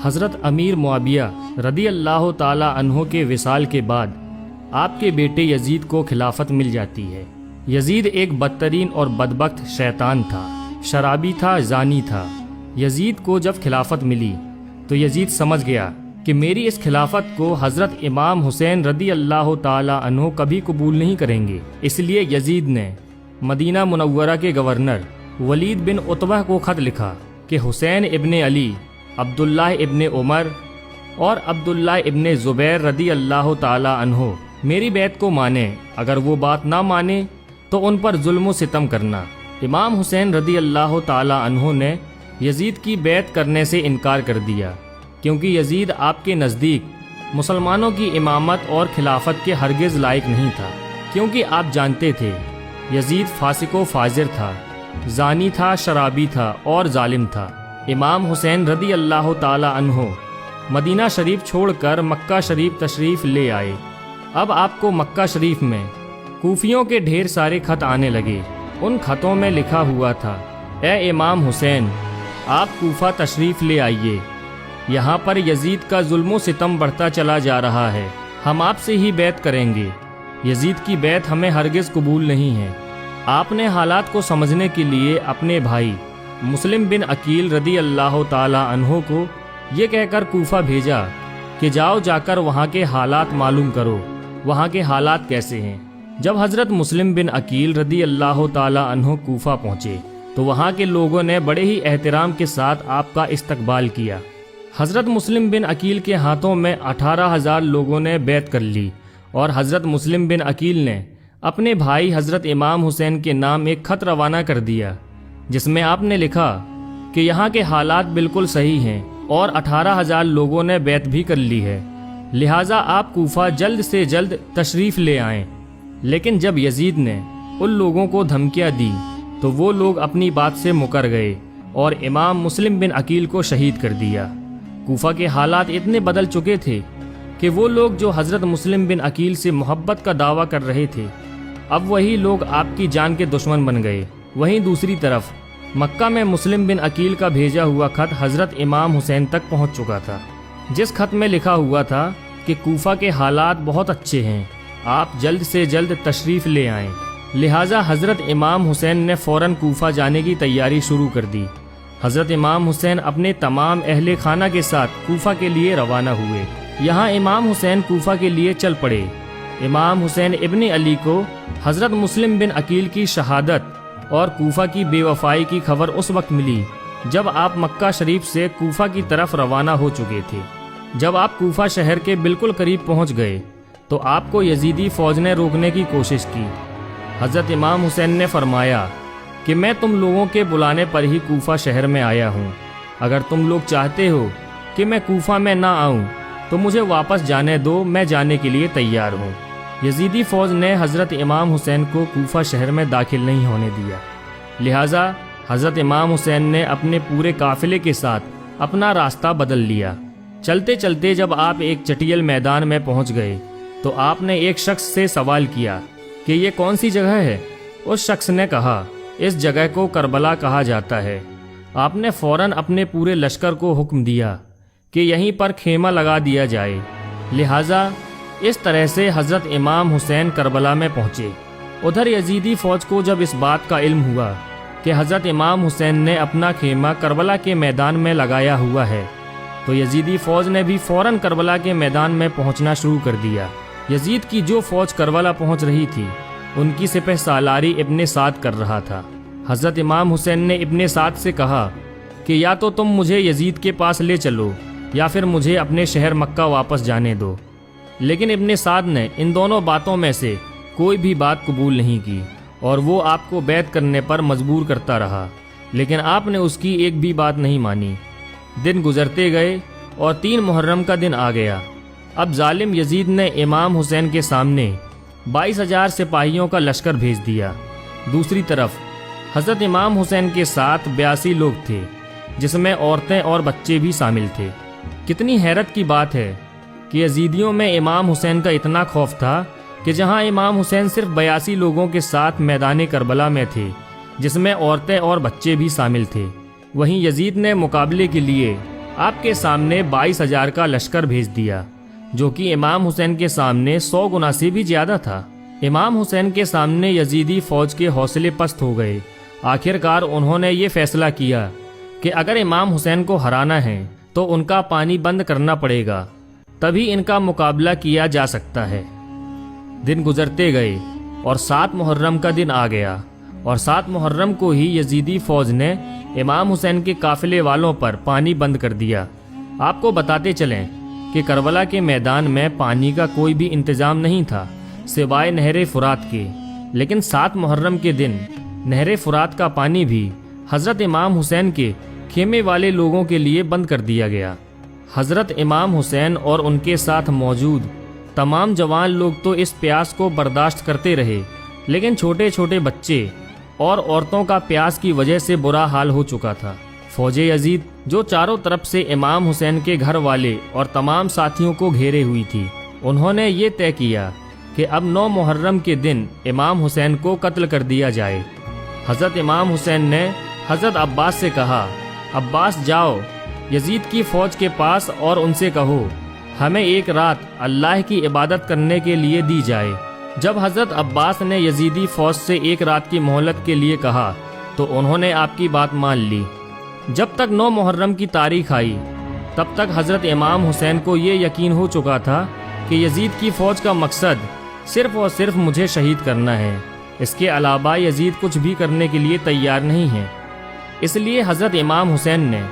حضرت امیر معاویہ رضی اللہ تعالی عنہ کے وصال کے بعد آپ کے بیٹے یزید کو خلافت مل جاتی ہے۔ یزید ایک بدترین اور بدبخت شیطان تھا، شرابی تھا، زانی تھا۔ یزید کو جب خلافت ملی تو یزید سمجھ گیا کہ میری اس خلافت کو حضرت امام حسین رضی اللہ تعالی عنہ کبھی قبول نہیں کریں گے۔ اس لیے یزید نے مدینہ منورہ کے گورنر ولید بن عتبہ کو خط لکھا کہ حسین ابن علی، عبداللہ ابن عمر اور عبداللہ ابن زبیر رضی اللہ تعالی عنہ میری بیعت کو مانیں، اگر وہ بات نہ مانے تو ان پر ظلم و ستم کرنا۔ امام حسین رضی اللہ تعالی عنہ نے یزید کی بیعت کرنے سے انکار کر دیا، کیونکہ یزید آپ کے نزدیک مسلمانوں کی امامت اور خلافت کے ہرگز لائق نہیں تھا، کیونکہ آپ جانتے تھے یزید فاسق و فاجر تھا، زانی تھا، شرابی تھا اور ظالم تھا۔ امام حسین رضی اللہ تعالی عنہ مدینہ شریف چھوڑ کر مکہ شریف تشریف لے آئے۔ اب آپ کو مکہ شریف میں کوفیوں کے ڈھیر سارے خط آنے لگے۔ ان خطوں میں لکھا ہوا تھا، اے امام حسین، آپ کوفہ تشریف لے آئیے، یہاں پر یزید کا ظلم و ستم بڑھتا چلا جا رہا ہے، ہم آپ سے ہی بیعت کریں گے، یزید کی بیعت ہمیں ہرگز قبول نہیں ہے۔ آپ نے حالات کو سمجھنے کے لیے اپنے بھائی مسلم بن عقیل رضی اللہ تعالی عنہ کو یہ کہہ کر کوفہ بھیجا کہ جاؤ، جا کر وہاں کے حالات معلوم کرو، وہاں کے حالات کیسے ہیں۔ جب حضرت مسلم بن عقیل رضی اللہ تعالی عنہ کوفہ پہنچے تو وہاں کے لوگوں نے بڑے ہی احترام کے ساتھ آپ کا استقبال کیا۔ حضرت مسلم بن عقیل کے ہاتھوں میں 18,000 لوگوں نے بیعت کر لی، اور حضرت مسلم بن عقیل نے اپنے بھائی حضرت امام حسین کے نام ایک خط روانہ کر دیا، جس میں آپ نے لکھا کہ یہاں کے حالات بالکل صحیح ہیں اور 18,000 لوگوں نے بیعت بھی کر لی ہے، لہٰذا آپ کوفہ جلد سے جلد تشریف لے آئیں۔ لیکن جب یزید نے ان لوگوں کو دھمکیاں دی تو وہ لوگ اپنی بات سے مکر گئے اور امام مسلم بن عقیل کو شہید کر دیا۔ کوفہ کے حالات اتنے بدل چکے تھے کہ وہ لوگ جو حضرت مسلم بن عقیل سے محبت کا دعویٰ کر رہے تھے، اب وہی لوگ آپ کی جان کے دشمن بن گئے۔ وہیں دوسری طرف مکہ میں مسلم بن عقیل کا بھیجا ہوا خط حضرت امام حسین تک پہنچ چکا تھا، جس خط میں لکھا ہوا تھا کہ کوفہ کے حالات بہت اچھے ہیں، آپ جلد سے جلد تشریف لے آئیں۔ لہٰذا حضرت امام حسین نے فوراً کوفہ جانے کی تیاری شروع کر دی۔ حضرت امام حسین اپنے تمام اہل خانہ کے ساتھ کوفہ کے لیے روانہ ہوئے۔ یہاں امام حسین کوفہ کے لیے چل پڑے۔ امام حسین ابن علی کو حضرت مسلم بن عقیل کی شہادت اور کوفہ کی بے وفائی کی خبر اس وقت ملی جب آپ مکہ شریف سے کوفہ کی طرف روانہ ہو چکے تھے۔ جب آپ کوفہ شہر کے بالکل قریب پہنچ گئے تو آپ کو یزیدی فوج نے روکنے کی کوشش کی۔ حضرت امام حسین نے فرمایا کہ میں تم لوگوں کے بلانے پر ہی کوفہ شہر میں آیا ہوں، اگر تم لوگ چاہتے ہو کہ میں کوفہ میں نہ آؤں تو مجھے واپس جانے دو، میں جانے کے لیے تیار ہوں۔ یزیدی فوج نے حضرت امام حسین کو کوفہ شہر میں داخل نہیں ہونے دیا، لہٰذا حضرت امام حسین نے اپنے پورے قافلے کے ساتھ اپنا راستہ بدل لیا۔ چلتے چلتے جب آپ ایک چٹیل میدان میں پہنچ گئے تو آپ نے ایک شخص سے سوال کیا کہ یہ کون سی جگہ ہے؟ اس شخص نے کہا اس جگہ کو کربلا کہا جاتا ہے۔ آپ نے فوراً اپنے پورے لشکر کو حکم دیا کہ یہیں پر خیمہ لگا دیا جائے، لہٰذا اس طرح سے حضرت امام حسین کربلا میں پہنچے۔ ادھر یزیدی فوج کو جب اس بات کا علم ہوا کہ حضرت امام حسین نے اپنا خیمہ کربلا کے میدان میں لگایا ہوا ہے تو یزیدی فوج نے بھی فوراً کربلا کے میدان میں پہنچنا شروع کر دیا۔ یزید کی جو فوج کربلا پہنچ رہی تھی ان کی سپہ سالاری ابن سعد کر رہا تھا۔ حضرت امام حسین نے ابن سعد سے کہا کہ یا تو تم مجھے یزید کے پاس لے چلو یا پھر مجھے اپنے شہر مکہ واپس جانے دو، لیکن ابن سعد نے ان دونوں باتوں میں سے کوئی بھی بات قبول نہیں کی اور وہ آپ کو بیعت کرنے پر مجبور کرتا رہا، لیکن آپ نے اس کی ایک بھی بات نہیں مانی۔ دن گزرتے گئے اور 3 محرم کا دن آ گیا۔ اب ظالم یزید نے امام حسین کے سامنے 22,000 سپاہیوں کا لشکر بھیج دیا۔ دوسری طرف حضرت امام حسین کے ساتھ 82 لوگ تھے، جس میں عورتیں اور بچے بھی شامل تھے۔ کتنی حیرت کی بات ہے کہ یزیدیوں میں امام حسین کا اتنا خوف تھا کہ جہاں امام حسین صرف 82 لوگوں کے ساتھ میدان کربلا میں تھے، جس میں عورتیں اور بچے بھی شامل تھے، وہیں یزید نے مقابلے کے لیے آپ کے سامنے 22,000 کا لشکر بھیج دیا، جو کہ امام حسین کے سامنے 100 گنا سے بھی زیادہ تھا۔ امام حسین کے سامنے یزیدی فوج کے حوصلے پست ہو گئے۔ آخر کار انہوں نے یہ فیصلہ کیا کہ اگر امام حسین کو ہرانا ہے تو ان کا پانی بند کرنا پڑے گا، تبھی ان کا مقابلہ کیا جا سکتا ہے۔ دن گزرتے گئے اور 7 محرم کا دن آ گیا، اور 7 محرم کو ہی یزیدی فوج نے امام حسین کے قافلے والوں پر پانی بند کر دیا۔ آپ کو بتاتے چلیں کہ کربلا کے میدان میں پانی کا کوئی بھی انتظام نہیں تھا سوائے نہر فرات کے، لیکن 7 محرم کے دن نہر فرات کا پانی بھی حضرت امام حسین کے خیمے والے لوگوں کے لیے بند کر دیا گیا۔ حضرت امام حسین اور ان کے ساتھ موجود تمام جوان لوگ تو اس پیاس کو برداشت کرتے رہے، لیکن چھوٹے چھوٹے بچے اور عورتوں کا پیاس کی وجہ سے برا حال ہو چکا تھا۔ فوج یزید جو چاروں طرف سے امام حسین کے گھر والے اور تمام ساتھیوں کو گھیرے ہوئی تھی، انہوں نے یہ طے کیا کہ اب 9 محرم کے دن امام حسین کو قتل کر دیا جائے۔ حضرت امام حسین نے حضرت عباس سے کہا، عباس جاؤ یزید کی فوج کے پاس اور ان سے کہو ہمیں ایک رات اللہ کی عبادت کرنے کے لیے دی جائے۔ جب حضرت عباس نے یزیدی فوج سے ایک رات کی مہلت کے لیے کہا تو انہوں نے آپ کی بات مان لی۔ جب تک 9 محرم کی تاریخ آئی تب تک حضرت امام حسین کو یہ یقین ہو چکا تھا کہ یزید کی فوج کا مقصد صرف اور صرف مجھے شہید کرنا ہے، اس کے علاوہ یزید کچھ بھی کرنے کے لیے تیار نہیں ہے۔ اس لیے حضرت امام حسین نے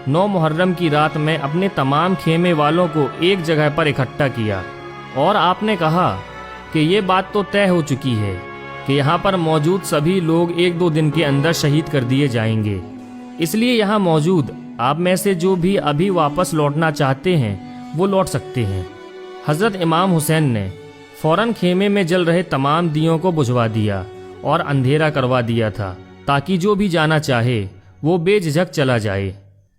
9 محرم کی رات میں اپنے تمام خیمے والوں کو ایک جگہ پر اکٹھا کیا، اور آپ نے کہا کہ یہ بات تو طے ہو چکی ہے کہ یہاں پر موجود سبھی لوگ 1-2 دن کے اندر شہید کر دیے جائیں گے، اس لیے یہاں موجود آپ میں سے جو بھی ابھی واپس لوٹنا چاہتے ہیں وہ لوٹ سکتے ہیں۔ حضرت امام حسین نے فوراً خیمے میں جل رہے تمام دیوں کو بجھوا دیا اور اندھیرا کروا دیا تھا تاکہ جو بھی جانا چاہے وہ بے جھجک چلا جائے۔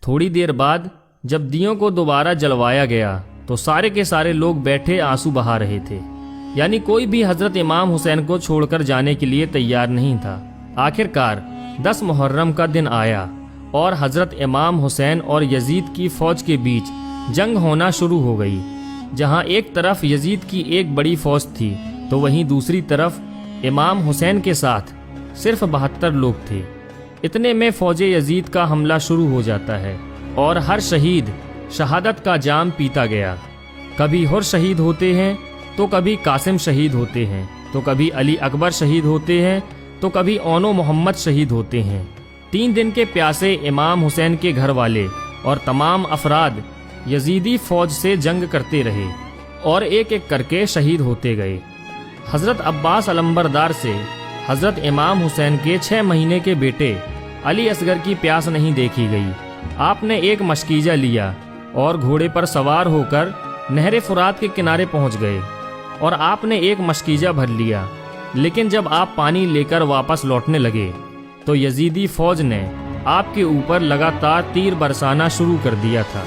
تھوڑی دیر بعد جب دیوں کو دوبارہ جلوایا گیا تو سارے کے سارے لوگ بیٹھے آنسو بہا رہے تھے، یعنی کوئی بھی حضرت امام حسین کو چھوڑ کر جانے کے لیے تیار نہیں تھا۔ آخر کار 10 محرم کا دن آیا اور حضرت امام حسین اور یزید کی فوج کے بیچ جنگ ہونا شروع ہو گئی۔ جہاں ایک طرف یزید کی ایک بڑی فوج تھی تو وہیں دوسری طرف امام حسین کے ساتھ صرف 72 لوگ تھے۔ اتنے میں فوج یزید کا حملہ شروع ہو جاتا ہے اور ہر شہید شہادت کا جام پیتا گیا۔ کبھی حر شہید ہوتے ہیں تو کبھی قاسم شہید ہوتے ہیں، تو کبھی علی اکبر شہید ہوتے ہیں، تو کبھی اونو محمد شہید ہوتے ہیں۔ 3 دن کے پیاسے امام حسین کے گھر والے اور تمام افراد یزیدی فوج سے جنگ کرتے رہے اور ایک ایک کر کے شہید ہوتے گئے۔ حضرت عباس علمبردار سے حضرت امام حسین کے 6 مہینے کے بیٹے علی اصغر کی پیاس نہیں دیکھی گئی۔ آپ نے ایک مشکیزہ لیا اور گھوڑے پر سوار ہو کر نہر فرات کے کنارے پہنچ گئے، اور آپ نے ایک مشکیزہ بھر لیا، لیکن جب آپ پانی لے کر واپس لوٹنے لگے تو یزیدی فوج نے آپ کے اوپر لگاتار تیر برسانا شروع کر دیا تھا۔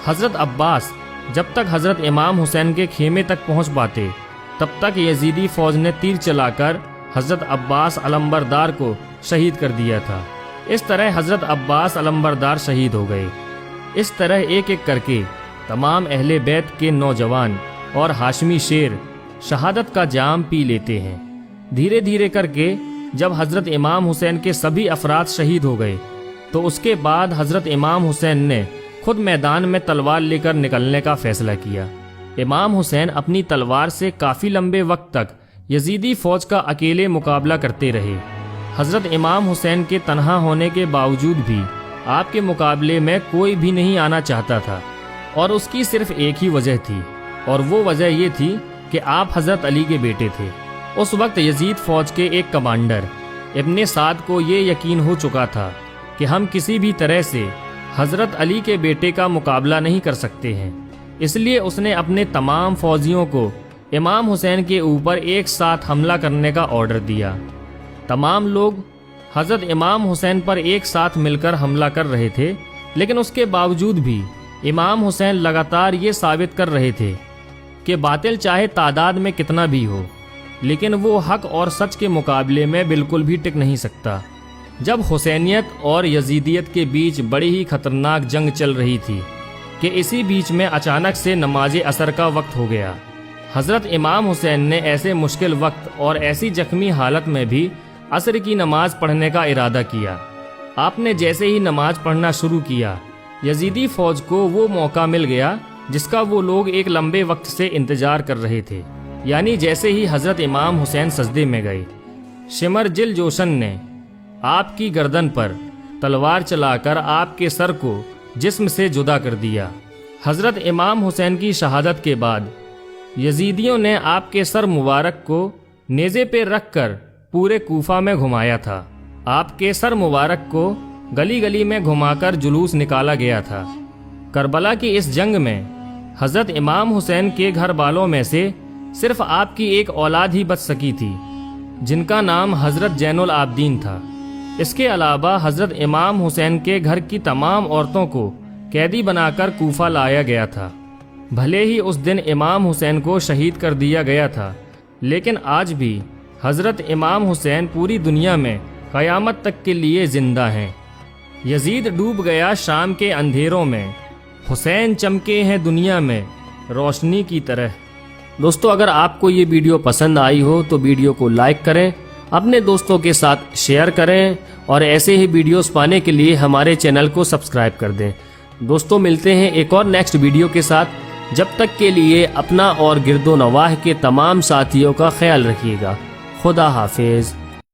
حضرت عباس جب تک حضرت امام حسین کے خیمے تک پہنچ پاتے تب تک یزیدی فوج نے تیر چلا کر حضرت عباس علمبردار کو شہید کر دیا تھا۔ اس طرح حضرت عباس علمبردار شہید ہو گئے۔ اس طرح ایک ایک کر کے تمام اہل بیت کے نوجوان اور ہاشمی شیر شہادت کا جام پی لیتے ہیں۔ دھیرے دھیرے کر کے جب حضرت امام حسین کے سبھی افراد شہید ہو گئے تو اس کے بعد حضرت امام حسین نے خود میدان میں تلوار لے کر نکلنے کا فیصلہ کیا۔ امام حسین اپنی تلوار سے کافی لمبے وقت تک یزیدی فوج کا اکیلے مقابلہ کرتے رہے۔ حضرت امام حسین کے تنہا ہونے کے باوجود بھی آپ کے مقابلے میں کوئی بھی نہیں آنا چاہتا تھا، اور اس کی صرف ایک ہی وجہ تھی، اور وہ وجہ یہ تھی کہ آپ حضرت علی کے بیٹے تھے۔ اس وقت یزید فوج کے ایک کمانڈر ابن سعد کو یہ یقین ہو چکا تھا کہ ہم کسی بھی طرح سے حضرت علی کے بیٹے کا مقابلہ نہیں کر سکتے ہیں، اس لیے اس نے اپنے تمام فوجیوں کو امام حسین کے اوپر ایک ساتھ حملہ کرنے کا آرڈر دیا۔ تمام لوگ حضرت امام حسین پر ایک ساتھ مل کر حملہ کر رہے تھے، لیکن اس کے باوجود بھی امام حسین لگاتار یہ ثابت کر رہے تھے کہ باطل چاہے تعداد میں کتنا بھی ہو، لیکن وہ حق اور سچ کے مقابلے میں بالکل بھی ٹک نہیں سکتا۔ جب حسینیت اور یزیدیت کے بیچ بڑی ہی خطرناک جنگ چل رہی تھی کہ اسی بیچ میں اچانک سے نماز عصر کا وقت ہو گیا۔ حضرت امام حسین نے ایسے مشکل وقت اور ایسی زخمی حالت میں بھی عصر کی نماز پڑھنے کا ارادہ کیا۔ آپ نے جیسے ہی نماز پڑھنا شروع کیا، یزیدی فوج کو وہ موقع مل گیا جس کا وہ لوگ ایک لمبے وقت سے انتظار کر رہے تھے، یعنی جیسے ہی حضرت امام حسین سجدے میں گئے، شمر جل جوشن نے آپ کی گردن پر تلوار چلا کر آپ کے سر کو جسم سے جدا کر دیا۔ حضرت امام حسین کی شہادت کے بعد یزیدیوں نے آپ کے سر مبارک کو نیزے پہ رکھ کر پورے کوفہ میں گھمایا تھا۔ آپ کے سر مبارک کو گلی گلی میں گھما کر جلوس نکالا گیا تھا۔ کربلا کی اس جنگ میں حضرت امام حسین کے گھر والوں میں سے صرف آپ کی ایک اولاد ہی بچ سکی تھی، جن کا نام حضرت زین العابدین تھا۔ اس کے علاوہ حضرت امام حسین کے گھر کی تمام عورتوں کو قیدی بنا کر کوفہ لایا گیا تھا۔ بھلے ہی اس دن امام حسین کو شہید کر دیا گیا تھا، لیکن آج بھی حضرت امام حسین پوری دنیا میں قیامت تک کے لیے زندہ ہیں۔ یزید ڈوب گیا شام کے اندھیروں میں، حسین چمکے ہیں دنیا میں روشنی کی طرح۔ دوستو، اگر آپ کو یہ ویڈیو پسند آئی ہو تو ویڈیو کو لائک کریں، اپنے دوستوں کے ساتھ شیئر کریں اور ایسے ہی ویڈیوز پانے کے لیے ہمارے چینل کو سبسکرائب کر دیں۔ دوستو، ملتے ہیں ایک اور نیکسٹ ویڈیو کے ساتھ۔ جب تک کے لیے اپنا اور گرد و نواح کے تمام ساتھیوں کا خیال رکھیے گا۔ خدا حافظ۔